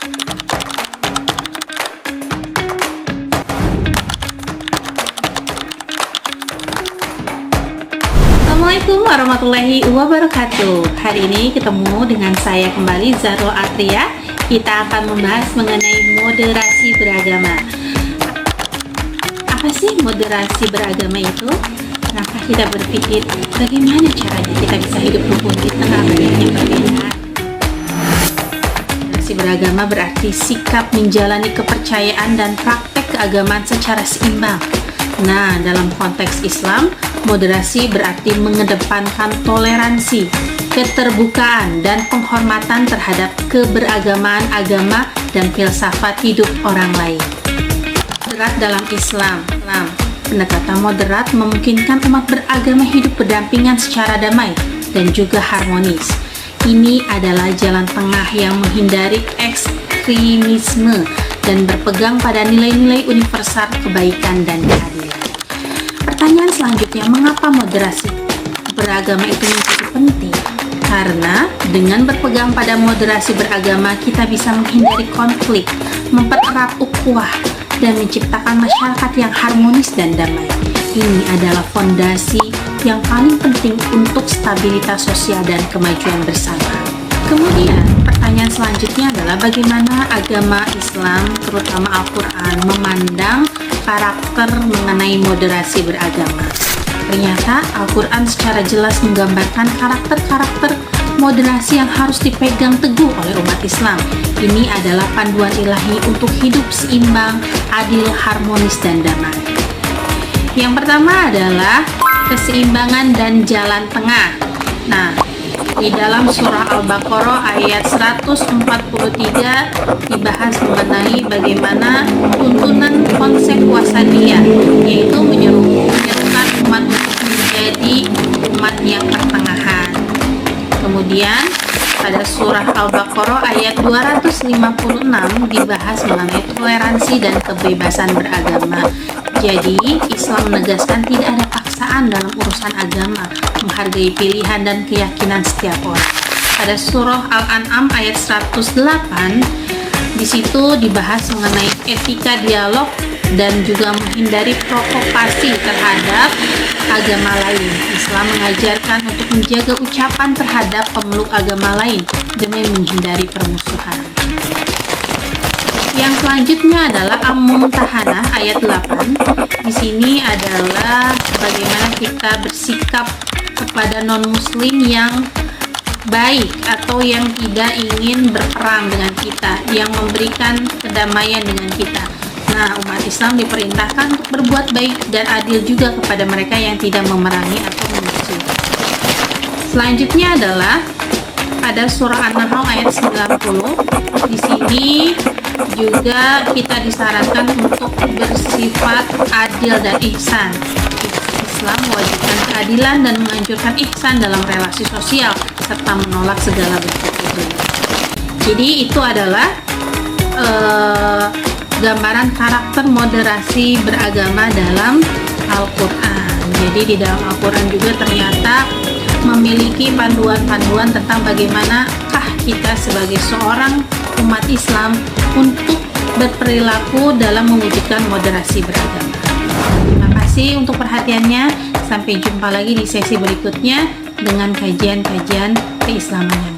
Assalamualaikum warahmatullahi wabarakatuh. Hari ini ketemu dengan saya kembali, Zarul Atria. Kita akan membahas mengenai moderasi beragama. Apa sih moderasi beragama itu? Kenapa kita berpikir bagaimana caranya kita bisa hidup rukun di tengah banyaknya perbedaan? Moderasi beragama berarti sikap menjalani kepercayaan dan praktek keagamaan secara seimbang. Nah, dalam konteks Islam, moderasi berarti mengedepankan toleransi, keterbukaan, dan penghormatan terhadap keberagamaan agama dan filsafat hidup orang lain. Moderat dalam Islam, pendekatan moderat memungkinkan umat beragama hidup berdampingan secara damai dan juga harmonis. Ini adalah jalan tengah yang menghindari ekstremisme dan berpegang pada nilai-nilai universal kebaikan dan keadilan. Pertanyaan selanjutnya, mengapa moderasi beragama itu menjadi penting? Karena dengan berpegang pada moderasi beragama, kita bisa menghindari konflik, mempererat ukhuwah, dan menciptakan masyarakat yang harmonis dan damai. Ini adalah fondasi yang paling penting untuk stabilitas sosial dan kemajuan bersama. Kemudian, pertanyaan selanjutnya adalah bagaimana agama Islam, terutama Al-Quran, memandang karakter mengenai moderasi beragama. Ternyata Al-Quran secara jelas menggambarkan karakter-karakter moderasi yang harus dipegang teguh oleh umat Islam. Ini adalah panduan ilahi untuk hidup seimbang, adil, harmonis, dan damai. Yang pertama adalah keseimbangan dan jalan tengah. Nah, di dalam surah Al-Baqarah ayat 143 dibahas mengenai bagaimana tuntunan konsep wasaniyah, yaitu menyerukan umat untuk menjadi umat yang pertengahan. Kemudian pada surah Al-Baqarah ayat 256 dibahas mengenai toleransi dan kebebasan beragama. Jadi, Islam menegaskan tidak ada paksaan dalam urusan agama, menghargai pilihan dan keyakinan setiap orang. Pada surah Al-An'am ayat 108, di situ dibahas mengenai etika dialog dan juga menghindari provokasi terhadap agama lain. Islam mengajarkan untuk menjaga ucapan terhadap pemeluk agama lain demi menghindari permusuhan. Yang selanjutnya adalah Al-Mumtahanah ayat 8. Di sini adalah bagaimana kita bersikap kepada non-muslim yang baik atau yang tidak ingin berperang dengan kita, yang memberikan kedamaian dengan kita. Nah, umat Islam diperintahkan untuk berbuat baik dan adil juga kepada mereka yang tidak memerangi atau memusuhi. Selanjutnya adalah pada surah An-Nahl ayat 90. Di sini juga kita disarankan untuk bersifat adil dan ihsan. Islam mewajibkan keadilan dan menganjurkan ihsan dalam relasi sosial serta menolak segala bentuk kejujuran. Jadi itu adalah gambaran karakter moderasi beragama dalam Al-Quran. Jadi di dalam Al-Quran juga ternyata memiliki panduan-panduan tentang bagaimanakah kita sebagai seorang umat Islam untuk berperilaku dalam mewujudkan moderasi beragama. Terima kasih untuk perhatiannya. Sampai jumpa lagi di sesi berikutnya dengan kajian-kajian keislaman.